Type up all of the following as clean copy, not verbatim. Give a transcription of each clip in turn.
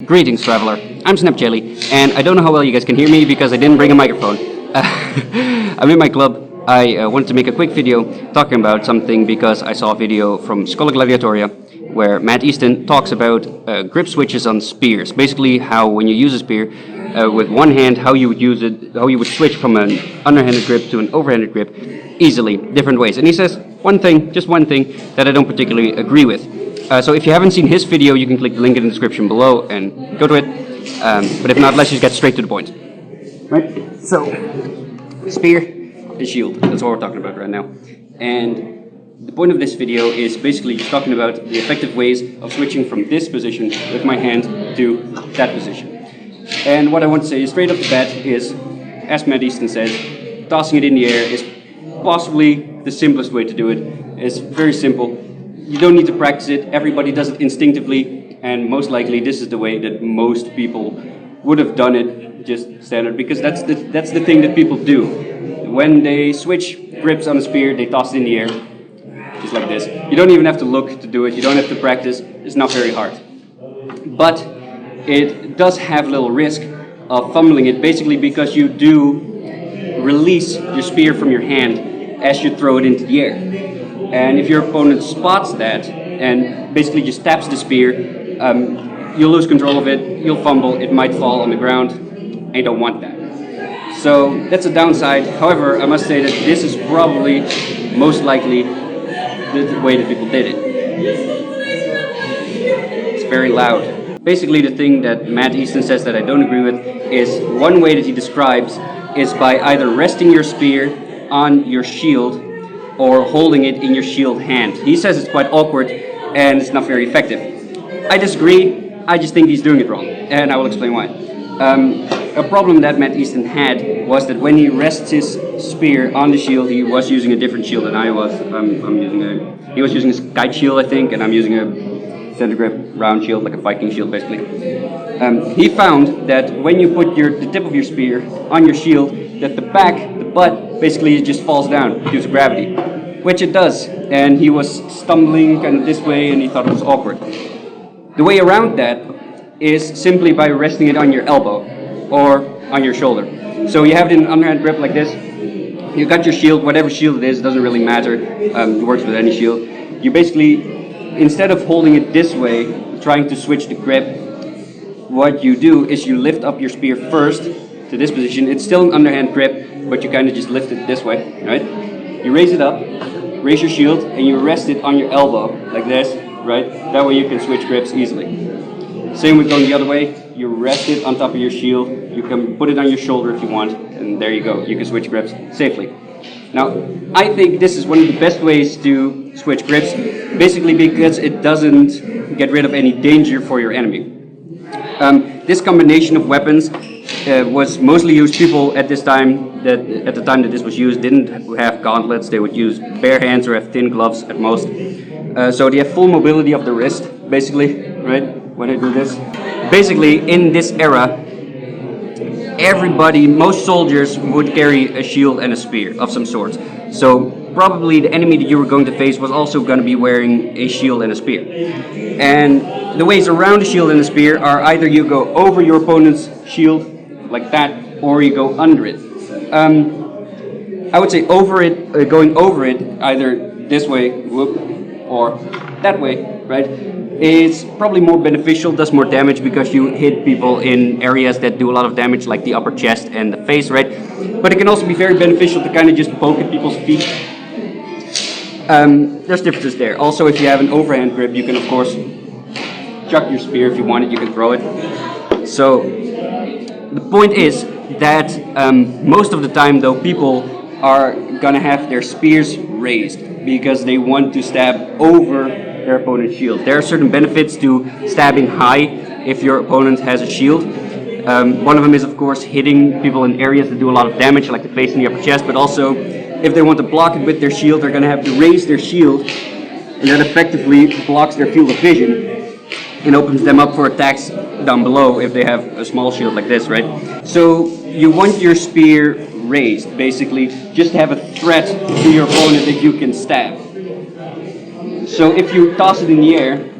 Greetings, traveler. I'm SnapJelly, and I don't know how well you guys can hear me because I didn't bring a microphone. I'm in my club. I wanted to make a quick video talking about something because I saw a video from Scholagladiatoria where Matt Easton talks about grip switches on spears. Basically, how when you use a spear with one hand, how you would use it, how you would switch from an underhanded grip to an overhanded grip easily, different ways. And he says just one thing that I don't particularly agree with. So if you haven't seen his video, you can click the link in the description below and go to it. But if not, let's just get straight to the point. Right? So, spear and shield. That's what we're talking about right now. And the point of this video is basically just talking about the effective ways of switching from this position with my hand to that position. And what I want to say straight off the bat is, as Matt Easton says, tossing it in the air is possibly the simplest way to do it. It's very simple. You don't need to practice it. Everybody does it instinctively, and most likely this is the way that most people would have done it, just standard, because that's the thing that people do. When they switch grips on a spear, they toss it in the air, just like this. You don't even have to look to do it. You don't have to practice. It's not very hard. But it does have a little risk of fumbling it, basically because you do release your spear from your hand as you throw it into the air. And if your opponent spots that and basically just taps the spear, you'll lose control of it, you'll fumble, it might fall on the ground, and you don't want that. So that's a downside. However, I must say that this is probably most likely the way that people did it. It's very loud. Basically the thing that Matt Easton says that I don't agree with is one way that he describes is by either resting your spear on your shield or holding it in your shield hand. He says it's quite awkward and it's not very effective. I disagree. I just think he's doing it wrong, and I will explain why. A problem that Matt Easton had was that when he rests his spear on the shield, he was using a different shield than I was. He was using a kite shield, I think, and I'm using a center grip round shield, like a Viking shield, basically. He found that when you put the tip of your spear on your shield, that the butt, basically it just falls down due to gravity, which it does. And he was stumbling kind of this way, and he thought it was awkward. The way around that is simply by resting it on your elbow or on your shoulder. So you have it in an underhand grip like this. You got your shield, whatever shield it is, doesn't really matter. It works with any shield. You basically, instead of holding it this way, trying to switch the grip, what you do is you lift up your spear first to this position. It's still an underhand grip, but you kind of just lift it this way, right? You raise it up, raise your shield, and you rest it on your elbow, like this, right? That way you can switch grips easily. Same with going the other way. You rest it on top of your shield. You can put it on your shoulder if you want, and there you go. You can switch grips safely. Now, I think this is one of the best ways to switch grips, basically because it doesn't get rid of any danger for your enemy. This combination of weapons was mostly used. People at the time that this was used didn't have gauntlets. They would use bare hands or have thin gloves at most. So they have full mobility of the wrist, basically, right? When I do this. Basically, in this era, most soldiers would carry a shield and a spear of some sort. So probably the enemy that you were going to face was also going to be wearing a shield and a spear. And the ways around the shield and the spear are either you go over your opponent's shield, like that, or you go under it. I would say going over it, either this way, whoop, or that way, right? It's probably more beneficial, does more damage because you hit people in areas that do a lot of damage, like the upper chest and the face, right? But it can also be very beneficial to kind of just poke at people's feet. There's differences there. Also, if you have an overhand grip, you can of course chuck your spear if you want it, you can throw it. So the point is that most of the time though, people are gonna have their spears raised because they want to stab over their opponent's shield. There are certain benefits to stabbing high if your opponent has a shield. One of them is of course hitting people in areas that do a lot of damage, like the face and the upper chest, but also if they want to block it with their shield, they're going to have to raise their shield, and that effectively blocks their field of vision and opens them up for attacks down below if they have a small shield like this, right? So you want your spear raised, basically, just to have a threat to your opponent that you can stab. So if you toss it in the air,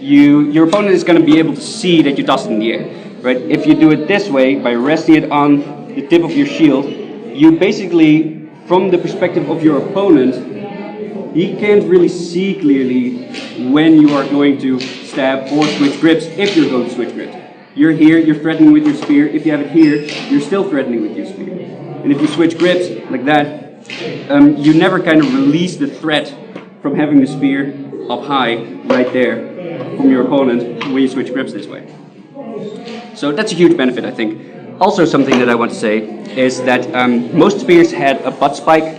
your opponent is going to be able to see that you toss it in the air, right? If you do it this way, by resting it on the tip of your shield, you basically, from the perspective of your opponent, he can't really see clearly when you are going to stab or switch grips, if you're going to switch grips. You're here, you're threatening with your spear. If you have it here, you're still threatening with your spear. And if you switch grips like that, you never kind of release the threat from having the spear up high, right there, from your opponent when you switch grips this way. So that's a huge benefit, I think. Also, something that I want to say is that most spears had a butt spike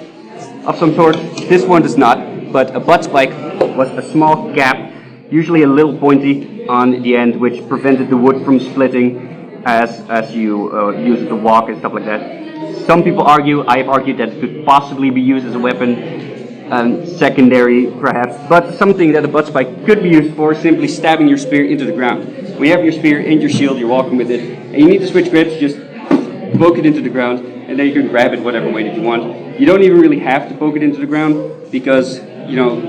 of some sort. This one does not, but a butt spike was a small gap, usually a little pointy on the end, which prevented the wood from splitting as you use it to walk and stuff like that. Some people argue, I have argued, that it could possibly be used as a weapon, secondary perhaps, but something that a butt spike could be used for is simply stabbing your spear into the ground. When you have your spear in your shield, you're walking with it, and you need to switch grips, just poke it into the ground, and then you can grab it whatever way that you want. You don't even really have to poke it into the ground, because, you know,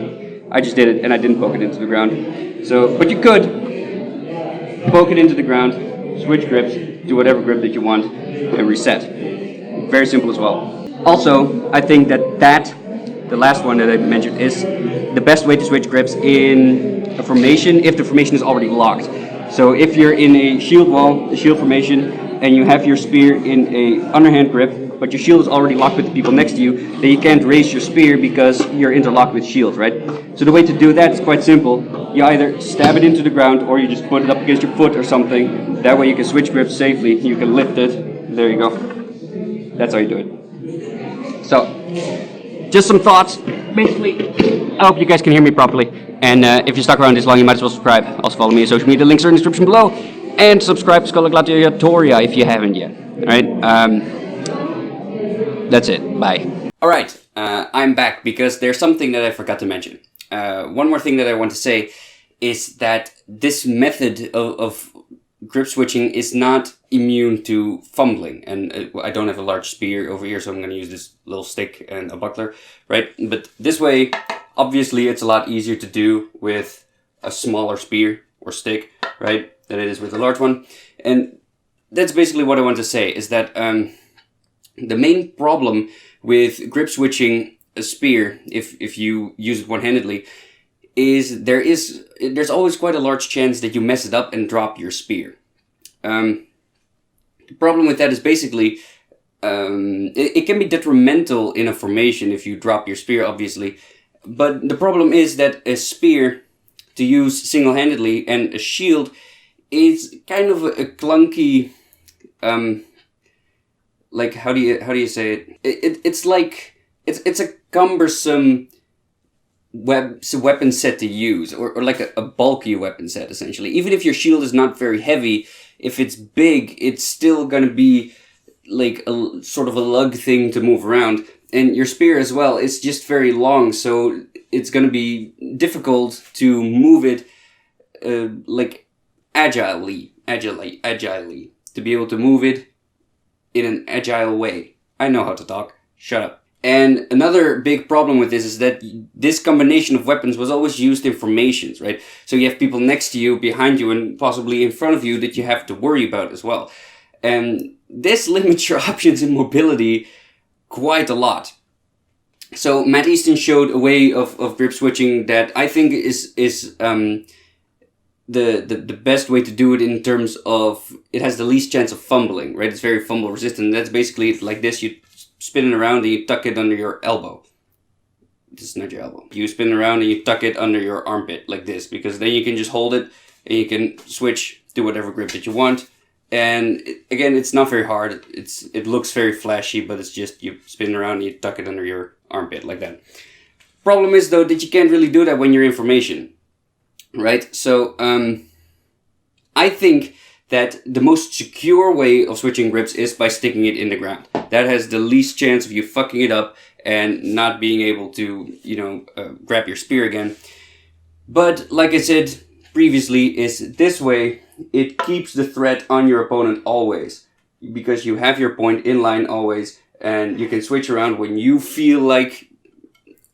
I just did it and I didn't poke it into the ground. So, but you could poke it into the ground, switch grips, do whatever grip that you want, and reset. Very simple as well. Also, I think that the last one that I mentioned, is the best way to switch grips in a formation if the formation is already locked. So if you're in a shield wall, a shield formation, and you have your spear in a underhand grip, but your shield is already locked with the people next to you, then you can't raise your spear because you're interlocked with shields, right? So the way to do that is quite simple. You either stab it into the ground, or you just put it up against your foot or something. That way you can switch grips safely. You can lift it. There you go. That's how you do it. So, just some thoughts. Basically, I hope you guys can hear me properly. And if you stuck around this long, you might as well subscribe. Also follow me on social media. Links are in the description below. And subscribe to Scholagladiatoria if you haven't yet. Alright? That's it. Bye. Alright, I'm back because there's something that I forgot to mention. One more thing that I want to say is that this method of grip switching is not immune to fumbling, and I don't have a large spear over here, so I'm going to use this little stick and a buckler, right? But this way, obviously, it's a lot easier to do with a smaller spear or stick, right, than it is with a large one. And that's basically what I want to say, is that the main problem with grip switching a spear, if you use it one-handedly, is there's always quite a large chance that you mess it up and drop your spear. The problem with that is basically it can be detrimental in a formation if you drop your spear, obviously. But the problem is that a spear to use single-handedly and a shield is kind of a clunky, like how do you say it? It's like it's a cumbersome weapon set to use, or like a bulky weapon set, essentially. Even if your shield is not very heavy, if it's big, it's still gonna be like a sort of a lug thing to move around. And your spear as well is just very long, so it's gonna be difficult to move it like agilely, to be able to move it in an agile way. I know how to talk. Shut up. And another big problem with this is that this combination of weapons was always used in formations, right? So you have people next to you, behind you, and possibly in front of you that you have to worry about as well. And this limits your options in mobility quite a lot. So Matt Easton showed a way of grip switching that I think is the best way to do it in terms of it has the least chance of fumbling, right? It's very fumble resistant. That's basically like this. You spin it around and you tuck it under your elbow. This is not your elbow. You spin it around and you tuck it under your armpit like this, because then you can just hold it and you can switch to whatever grip that you want. And again, it's not very hard. It looks very flashy, but it's just you spin around and you tuck it under your armpit like that. Problem is though that you can't really do that when you're in formation, right? So I think that the most secure way of switching grips is by sticking it in the ground. That has the least chance of you fucking it up and not being able to, grab your spear again. But like I said previously, is this way, it keeps the threat on your opponent always, because you have your point in line always, and you can switch around when you feel like,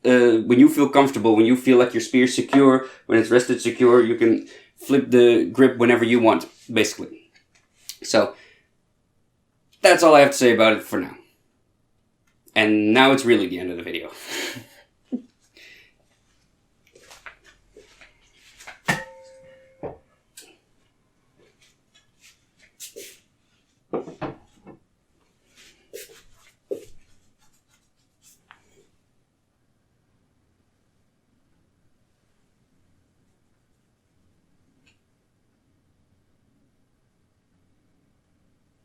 when you feel comfortable, when you feel like your spear's secure, when it's rested secure, you can flip the grip whenever you want, basically. So, that's all I have to say about it for now. And now it's really the end of the video.